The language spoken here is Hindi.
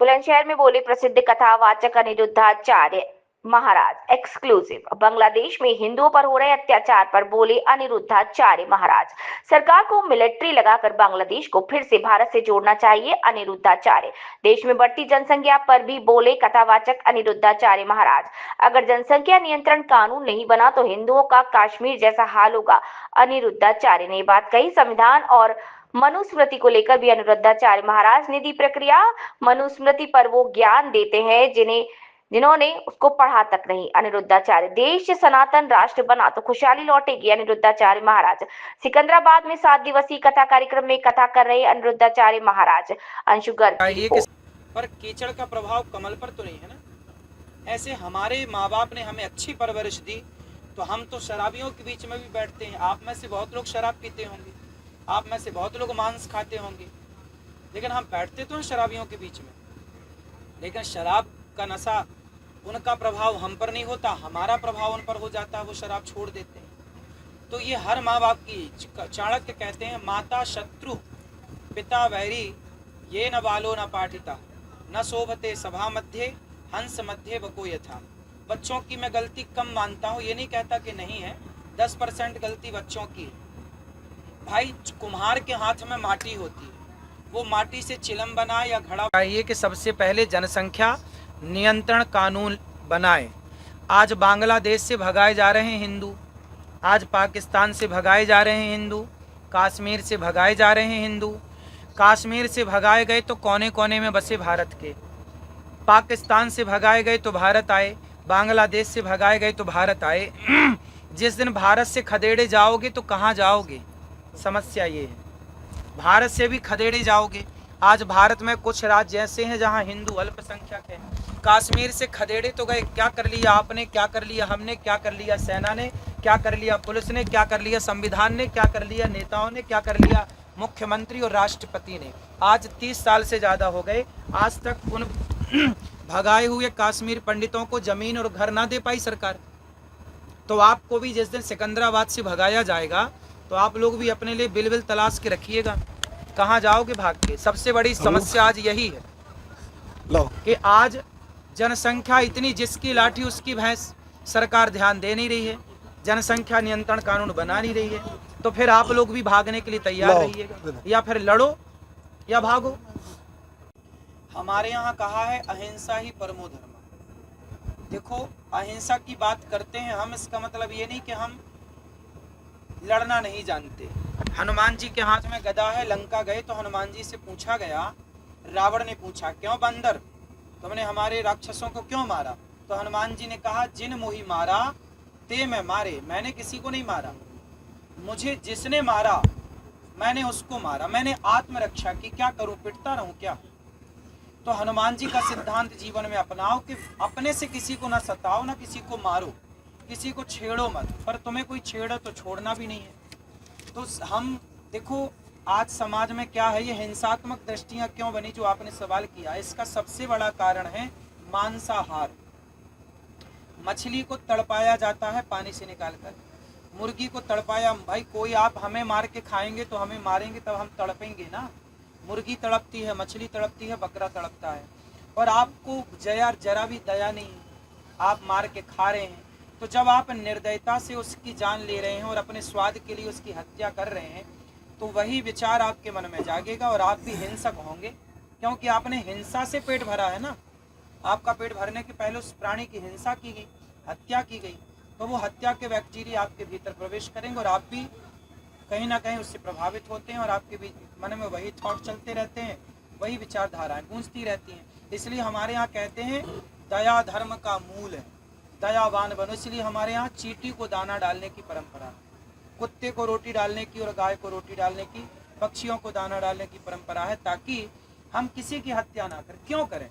बुलंदशहर में बोले प्रसिद्ध कथावाचक अनिरुद्धाचार्य महाराज। एक्सक्लूसिव। बांग्लादेश में हिंदुओं पर हो रहे अत्याचार पर बोले अनिरुद्धाचार्य महाराज। सरकार को मिलिट्री लगाकर बांग्लादेश को फिर से भारत से जोड़ना चाहिए, अनिरुद्धाचार्य। देश में बढ़ती जनसंख्या पर भी बोले कथावाचक अनिरुद्धाचार्य महाराज। अगर जनसंख्या नियंत्रण कानून नहीं बना तो हिंदुओं का कश्मीर जैसा हाल होगा, अनिरुद्धाचार्य ने बात कही। संविधान और मनुस्मृति को लेकर भी अनिरुद्धाचार्य महाराज निधि प्रक्रिया मनुस्मृति पर वो ज्ञान देते हैं जिन्होंने उसको पढ़ा तक नहीं। अनिरुद्धाचार्य, देश सनातन राष्ट्र बना तो खुशहाली लौटेगी, अनिरुद्धाचार्य महाराज। सिकंदराबाद में 7 दिवसीय कथा कार्यक्रम में कथा कर रहे अनिरुद्धाचार्य महाराज। अंशु गर्ग की रिपोर्ट। पर कीचड़ का प्रभाव कमल पर तो नहीं है ना। ऐसे हमारे माँ बाप ने हमें अच्छी परवरिश दी तो हम तो शराबियों के बीच में भी बैठते हैं। आप में से बहुत लोग शराब पीते होंगे, आप में से बहुत लोग मांस खाते होंगे, लेकिन हम बैठते तो हैं शराबियों के बीच में। लेकिन शराब का नशा, उनका प्रभाव हम पर नहीं होता, हमारा प्रभाव उन पर हो जाता है, वो शराब छोड़ देते हैं। तो ये हर माँ बाप की, चाणक्य कहते हैं माता शत्रु पिता वैरी ये न बालो न पाठिता न शोभते सभा मध्य हंस मध्य बको यथा। बच्चों की मैं गलती कम मानता हूँ, ये नहीं कहता कि नहीं है, 10% गलती बच्चों की है। भाई कुम्हार के हाथ में माटी होती है, वो माटी से चिलम बनाए या घड़ा। चाहिए कि सबसे पहले जनसंख्या नियंत्रण कानून बनाए। आज बांग्लादेश से भगाए जा रहे हैं हिंदू, आज पाकिस्तान से भगाए जा रहे हैं हिंदू, कश्मीर से भगाए जा रहे हैं हिंदू। कश्मीर से भगाए गए तो कोने कोने में बसे भारत के, पाकिस्तान से भगाए गए तो भारत आए, बांग्लादेश से भगाए गए तो भारत आए। जिस दिन भारत से खदेड़े जाओगे तो कहाँ जाओगे? समस्या ये है, भारत से भी खदेड़े जाओगे। आज भारत में कुछ राज्य ऐसे हैं जहाँ हिंदू अल्पसंख्यक हैं। कश्मीर से खदेड़े तो गए, क्या कर लिया आपने, क्या कर लिया हमने, क्या कर लिया सेना ने, क्या कर लिया पुलिस ने, क्या कर लिया संविधान ने, क्या कर लिया नेताओं ने, क्या कर लिया मुख्यमंत्री और राष्ट्रपति ने। आज 30 साल से ज़्यादा हो गए, आज तक उन भगाए हुए कश्मीर पंडितों को जमीन और घर ना दे पाई सरकार। तो आपको भी जिस दिन सिकंदराबाद से भगाया जाएगा तो आप लोग भी अपने लिए बिल बिल तलाश के रखिएगा, कहाँ जाओगे भाग के। सबसे बड़ी समस्या आज यही है कि आज जनसंख्या इतनी, जिसकी लाठी उसकी भैंस, सरकार ध्यान दे नहीं रही है, जनसंख्या नियंत्रण कानून बना नहीं रही है। तो फिर आप लोग भी भागने के लिए तैयार रहिएगा, या फिर लड़ो या भागो। हमारे यहाँ कहा है अहिंसा ही परमो धर्म। देखो, अहिंसा की बात करते हैं हम, इसका मतलब ये नहीं कि हम लड़ना नहीं जानते। हनुमान जी के हाथ में गदा है, लंका गए तो हनुमान जी से पूछा गया, रावण ने पूछा क्यों बंदर, तुमने हमारे राक्षसों को क्यों मारा? तो हनुमान जी ने कहा जिन मोही मारा ते मैं मारे, मैंने किसी को नहीं मारा, मुझे जिसने मारा मैंने उसको मारा, मैंने आत्मरक्षा की, क्या करूं, पिटता रहूं क्या? तो हनुमान जी का सिद्धांत जीवन में अपनाओ कि अपने से किसी को ना सताओ, ना किसी को मारो, किसी को छेड़ो मत, पर तुम्हें कोई छेड़ो तो छोड़ना भी नहीं है। तो हम देखो आज समाज में क्या है, ये हिंसात्मक दृष्टियां क्यों बनी, जो आपने सवाल किया, इसका सबसे बड़ा कारण है मांसाहार। मछली को तड़पाया जाता है पानी से निकालकर, मुर्गी को तड़पाया, भाई कोई आप हमें मार के खाएंगे तो हमें मारेंगे तब हम तड़पेंगे ना। मुर्गी तड़पती है, मछली तड़पती है, बकरा तड़पता है, और आपको जरा भी दया नहीं, आप मार के खा रहे हैं। तो जब आप निर्दयता से उसकी जान ले रहे हैं और अपने स्वाद के लिए उसकी हत्या कर रहे हैं, तो वही विचार आपके मन में जागेगा और आप भी हिंसक होंगे, क्योंकि आपने हिंसा से पेट भरा है ना। आपका पेट भरने के पहले उस प्राणी की हिंसा की गई, हत्या की गई, तो वो हत्या के बैक्टीरिया आपके भीतर प्रवेश करेंगे और आप भी कहीं ना कहीं उससे प्रभावित होते हैं और आपके भी मन में वही थॉट चलते रहते हैं, वही विचारधाराएं गूंजती रहती हैं। इसलिए हमारे यहाँ कहते हैं दया धर्म का मूल है, दयावान बनो। इसलिए हमारे यहाँ चींटी को दाना डालने की परंपरा है, कुत्ते को रोटी डालने की और गाय को रोटी डालने की, पक्षियों को दाना डालने की परंपरा है, ताकि हम किसी की हत्या ना करें। क्यों करें?